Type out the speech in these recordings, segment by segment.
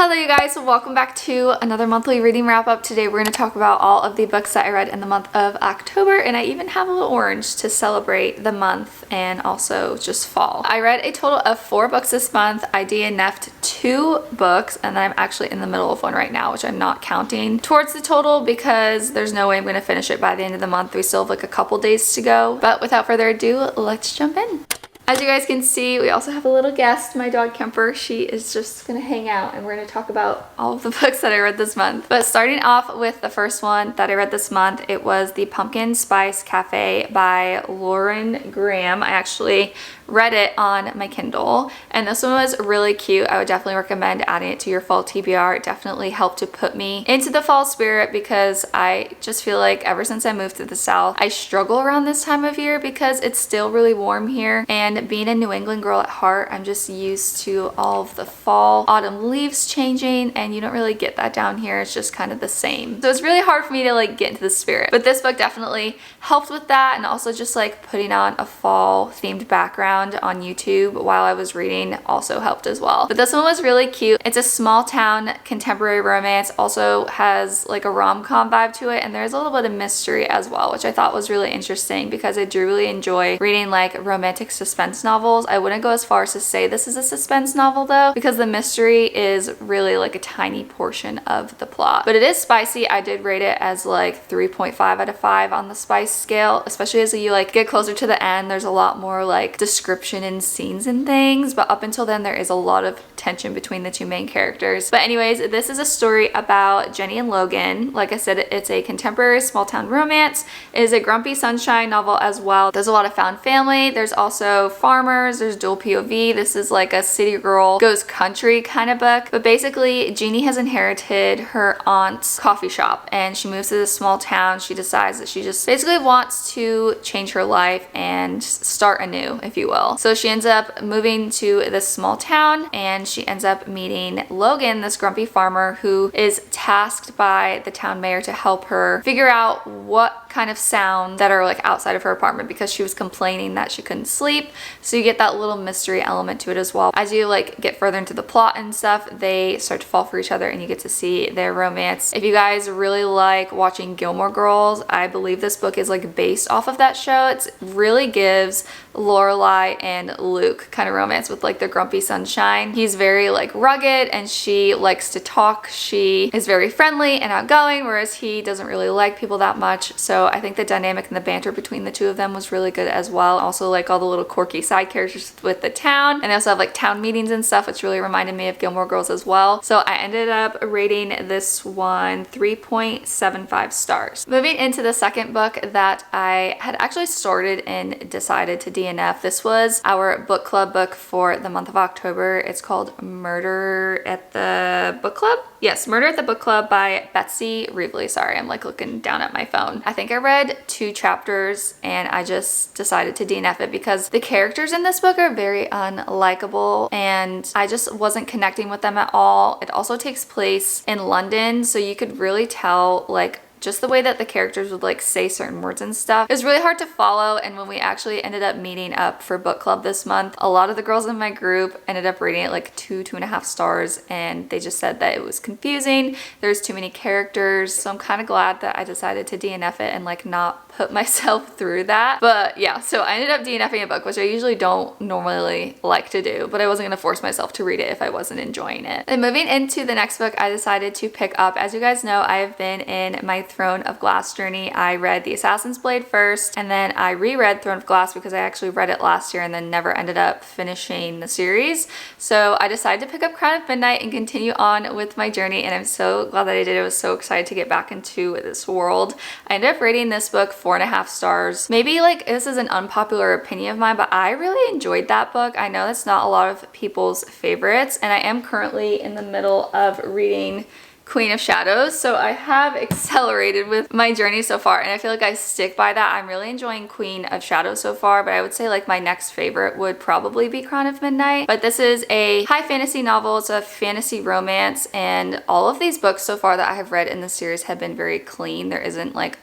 Hello you guys, welcome back to another monthly reading wrap up. Today we're going to talk about all of the books that I read in the month of October, and I even have a little orange to celebrate the month and also just fall. I read a total of 4 books this month. I DNF'd 2 books, and I'm actually in the middle of one right now, which I'm not counting towards the total because there's no way I'm going to finish it by the end of the month. We still have like a couple days to go, but without further ado, let's jump in. As you guys can see, we also have a little guest, my dog Kemper. She is just gonna hang out and we're gonna talk about all of the books that I read this month. But starting off with the first one that I read this month, it was The Pumpkin Spice Cafe by Lauren Graham. I actually read it on my Kindle, and this one was really cute. I would definitely recommend adding it to your fall TBR. It definitely helped to put me into the fall spirit because I just feel like ever since I moved to the South, I struggle around this time of year because it's still really warm here, and being a New England girl at heart, I'm just used to all of the fall, autumn leaves changing, and you don't really get that down here. It's just kind of the same. So it's really hard for me to like get into the spirit. But this book definitely helped with that, and also just like putting on a fall themed background on YouTube while I was reading also helped as well. But this one was really cute. It's a small town contemporary romance, also has like a rom-com vibe to it, and there's a little bit of mystery as well, which I thought was really interesting because I do really enjoy reading like romantic suspense novels. I wouldn't go as far as to say this is a suspense novel though, because the mystery is really like a tiny portion of the plot. But it is spicy. I did rate it as like 3.5 out of 5 on the spice scale, especially as you like get closer to the end. There's a lot more like description and scenes and things, but up until then there is a lot of tension between the two main characters. But anyways, this is a story about Jenny and Logan. Like I said, it's a contemporary small town romance. It is a grumpy sunshine novel as well. There's a lot of found family. There's also farmers. There's dual POV. This is like a city girl goes country kind of book. But basically, Jeannie has inherited her aunt's coffee shop and she moves to this small town. She decides that she just basically wants to change her life and start anew, if you will. So she ends up moving to this small town, and she ends up meeting Logan, this grumpy farmer who is tasked by the town mayor to help her figure out what kind of sound that are like outside of her apartment because she was complaining that she couldn't sleep. So you get that little mystery element to it as well. As you like get further into the plot and stuff, they start to fall for each other and you get to see their romance. If you guys really like watching Gilmore Girls, I believe this book is like based off of that show. It really gives Lorelai and Luke kind of romance with like the grumpy sunshine. He's very like rugged and she likes to talk. She is very friendly and outgoing, whereas he doesn't really like people that much. So I think the dynamic and the banter between the two of them was really good as well. Also like all the little quirky side characters with the town, and they also have like town meetings and stuff, which really reminded me of Gilmore Girls as well. So I ended up rating this one 3.75 stars. Moving into the second book that I had actually started and decided to DNF. This was our book club book for the month of October. It's called Murder at the Book Club. Yes, Murder at the Book Club by Betsy Reevely. Sorry, I'm like looking down at my phone. I think I read 2 chapters and I just decided to DNF it because the characters in this book are very unlikable and I just wasn't connecting with them at all. It also takes place in London, so you could really tell like just the way that the characters would like say certain words and stuff. It was really hard to follow, and when we actually ended up meeting up for book club this month, a lot of the girls in my group ended up rating it like 2.5 stars, and they just said that it was confusing. There's too many characters, so I'm kind of glad that I decided to DNF it and like not put myself through that. But yeah, so I ended up DNFing a book, which I usually don't normally like to do, but I wasn't gonna force myself to read it if I wasn't enjoying it. And moving into the next book, I decided to pick up, as you guys know, I have been in my Throne of Glass journey. I read The Assassin's Blade first, and then I reread Throne of Glass because I actually read it last year and then never ended up finishing the series. So I decided to pick up Crown of Midnight and continue on with my journey, and I'm so glad that I did. I was so excited to get back into this world. I ended up rating this book 4.5 stars. Maybe like this is an unpopular opinion of mine, but I really enjoyed that book. I know that's not a lot of people's favorites, and I am currently in the middle of reading Queen of Shadows, so I have accelerated with my journey so far, and I feel like I stick by that. I'm really enjoying Queen of Shadows so far, but I would say like my next favorite would probably be Crown of Midnight. But this is a high fantasy novel. It's a fantasy romance, and all of these books so far that I have read in the series have been very clean. There isn't like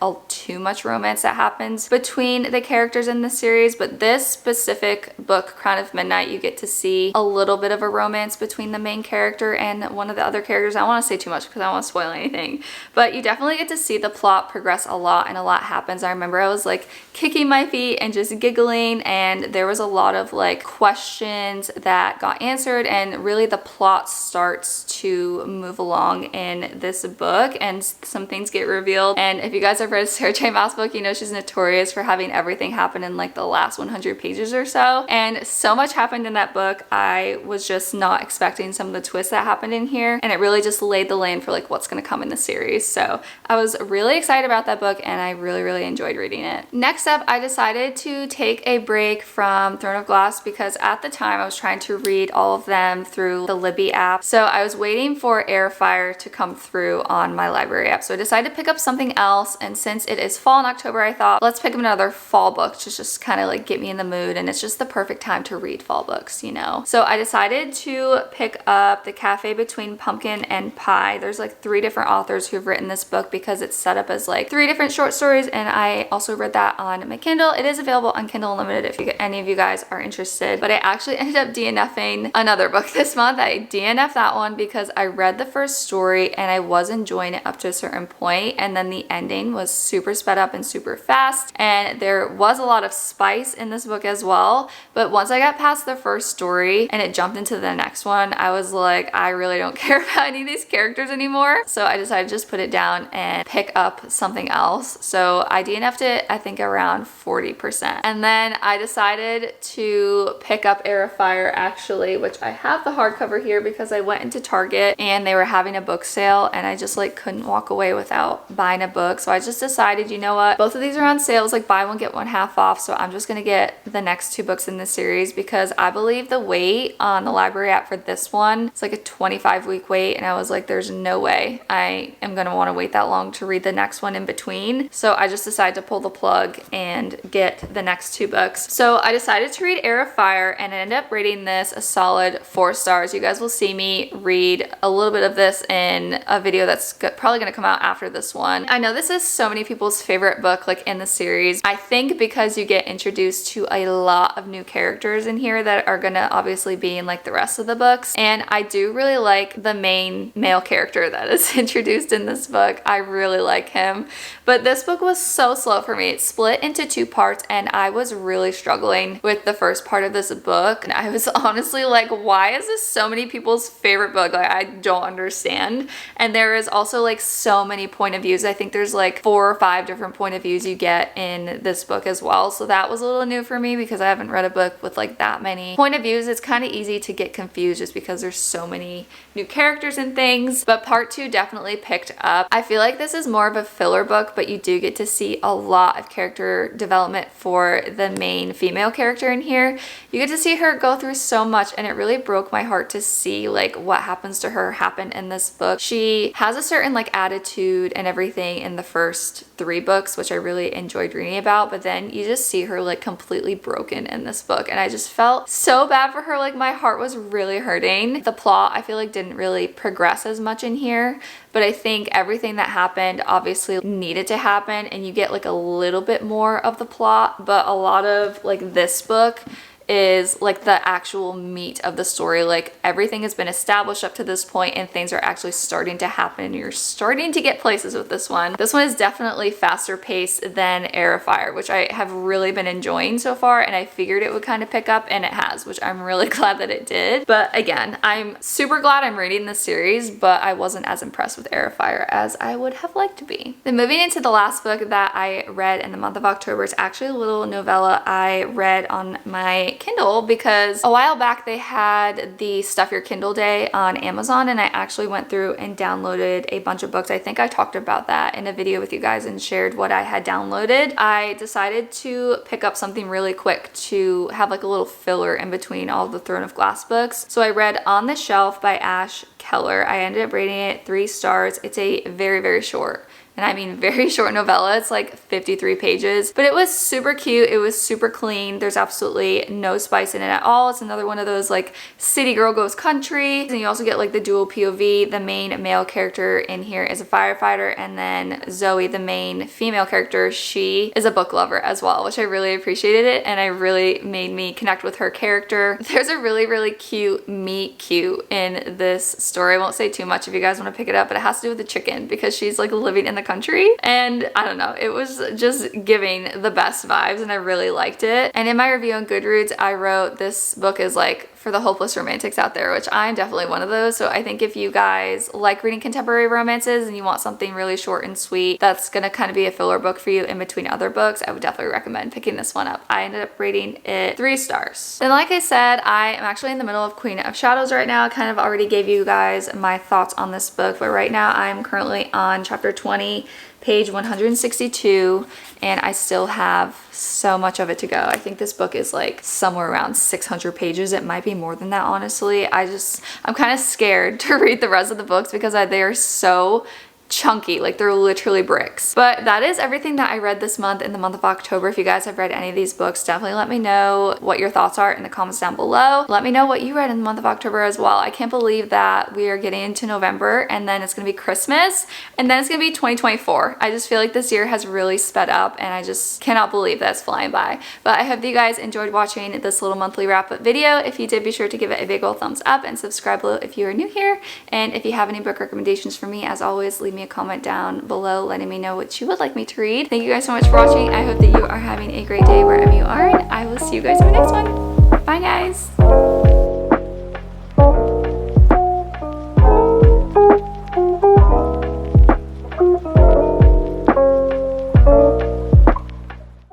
too much romance that happens between the characters in the series, but this specific book, Crown of Midnight, you get to see a little bit of a romance between the main character and one of the other characters. I don't want to say too much because I don't want to spoil anything, but you definitely get to see the plot progress a lot, and a lot happens. I remember I was like kicking my feet and just giggling, and there was a lot of like questions that got answered, and really the plot starts to move along in this book, and some things get revealed. And if you guys have read a Sarah J Maas book, you know she's notorious for having everything happen in like the last 100 pages or so, and so much happened in that book. I was just not expecting some of the twists that happened in here, and it really just laid the lane for like what's going to come in the series. So I was really excited about that book, and I really enjoyed reading it. Next up, I decided to take a break from Throne of Glass because at the time I was trying to read all of them through the Libby app. So I was waiting for Heir to come through on my library app. So I decided to pick up something else, and since it is fall in October, I thought let's pick up another fall book to just kind of like get me in the mood, and it's just the perfect time to read fall books, you know. So I decided to pick up The Cafe Between Pumpkin and Pie. There's like 3 different authors who've written this book because it's set up as like 3 different short stories, and I also read that on my Kindle. It is available on Kindle Unlimited if any of you guys are interested, but I actually ended up DNFing another book this month. I DNF'd that one because I read the first story and I was enjoying it up to a certain point, and then the ending was super sped up and super fast, and there was a lot of spice in this book as well. But once I got past the first story and it jumped into the next one, I was like, I really don't care about any of these characters anymore. So I decided to just put it down and pick up something else. So I DNF'd it, I think around 40%. And then I decided to pick up Heir actually, which I have the hardcover here because I went into Target and they were having a book sale, and I just like couldn't walk away without buying a book. So I just decided, you know what, both of these are on sales, like buy one get one half off. So I'm just gonna get the next 2 books in this series because I believe the wait on the library app for this one, it's like a 25-week wait, and I was like, there's no way I am gonna want to wait that long to read the next one in between. So I just decided to pull the plug and get the next 2 books. So I decided to read Heir of Fire, and I ended up rating this a solid 4 stars. You guys will see me read a little bit of this in a video that's probably going to come out after this one. I know this is so many people's favorite book like in the series. I think because you get introduced to a lot of new characters in here that are going to obviously be in like the rest of the books, and I do really like the main male character that is introduced in this book. I really like him, but this book was so slow for me. It split into 2 parts, and I was really struggling with the first part of this book, and I was honestly like, why is this so many people's favorite book? Like, I don't understand. And there is also like so many point of views. I think there's like 4 or 5 different point of views you get in this book as well. So that was a little new for me because I haven't read a book with like that many point of views. It's kind of easy to get confused just because there's so many new characters and things. But part 2 definitely picked up. I feel like this is more of a filler book, but you do get to see a lot of character development for the main female character in here. You get to see her go through so much, and it really broke my heart to see like what happens to her happen in this book. She has a certain like attitude and everything in the first 3 books, which I really enjoyed reading about, but then you just see her like completely broken in this book, and I just felt so bad for her. Like my heart was really hurting. The plot I feel like didn't really progress as much in here, but I think everything that happened obviously needed to happen, and you get like a little bit more of the plot, but a lot of like this book is like the actual meat of the story. Like everything has been established up to this point and things are actually starting to happen. You're starting to get places with this one. This one is definitely faster paced than Heir of Fire, which I have really been enjoying so far, and I figured it would kind of pick up, and it has, which I'm really glad that it did. But again, I'm super glad I'm reading this series, but I wasn't as impressed with Heir of Fire as I would have liked to be. Then moving into the last book that I read in the month of October, it's actually a little novella I read on my Kindle because a while back they had the Stuff Your Kindle Day on Amazon, and I actually went through and downloaded a bunch of books. I think I talked about that in a video with you guys and shared what I had downloaded. I decided to pick up something really quick to have like a little filler in between all the Throne of Glass books. So I read On the Shelf by Ash Keller. I ended up rating it 3 stars. It's a very, very short and I mean very short novella. It's like 53 pages, but it was super cute. It was super clean. There's absolutely no spice in it at all. It's another one of those like city girl goes country, and you also get like the dual POV. The main male character in here is a firefighter, and then Zoe, the main female character, she is a book lover as well, which I really appreciated it, and I really made me connect with her character. There's a really cute meet cute in this story. I won't say too much if you guys want to pick it up, but it has to do with the chicken because she's like living in the country, and I don't know, it was just giving the best vibes, and I really liked it. And in my review on Goodreads, I wrote this book is like for the hopeless romantics out there, which I'm definitely one of those. So I think if you guys like reading contemporary romances and you want something really short and sweet that's gonna kind of be a filler book for you in between other books, I would definitely recommend picking this one up. I ended up rating it 3 stars. And like I said, I am actually in the middle of Queen of Shadows right now. I kind of already gave you guys my thoughts on this book, but right now I'm currently on chapter 20, page 162, and I still have so much of it to go. I think this book is like somewhere around 600 pages. It might be more than that, honestly. I'm kind of scared to read the rest of the books because they are so chunky, like they're literally bricks. But that is everything that I read this month, in the month of October. If you guys have read any of these books, definitely let me know what your thoughts are in the comments down below. Let me know what you read in the month of October as well. I can't believe that we are getting into November, and then it's gonna be Christmas, and then it's gonna be 2024. I just feel like this year has really sped up, and I just cannot believe that it's flying by. But I hope that you guys enjoyed watching this little monthly wrap-up video. If you did, be sure to give it a big old thumbs up and subscribe below if you are new here. And if you have any book recommendations for me, as always, leave me a comment down below letting me know what you would like me to read. Thank you guys so much for watching. I hope that you are having a great day wherever you are, and I will see you guys in the next one. Bye guys.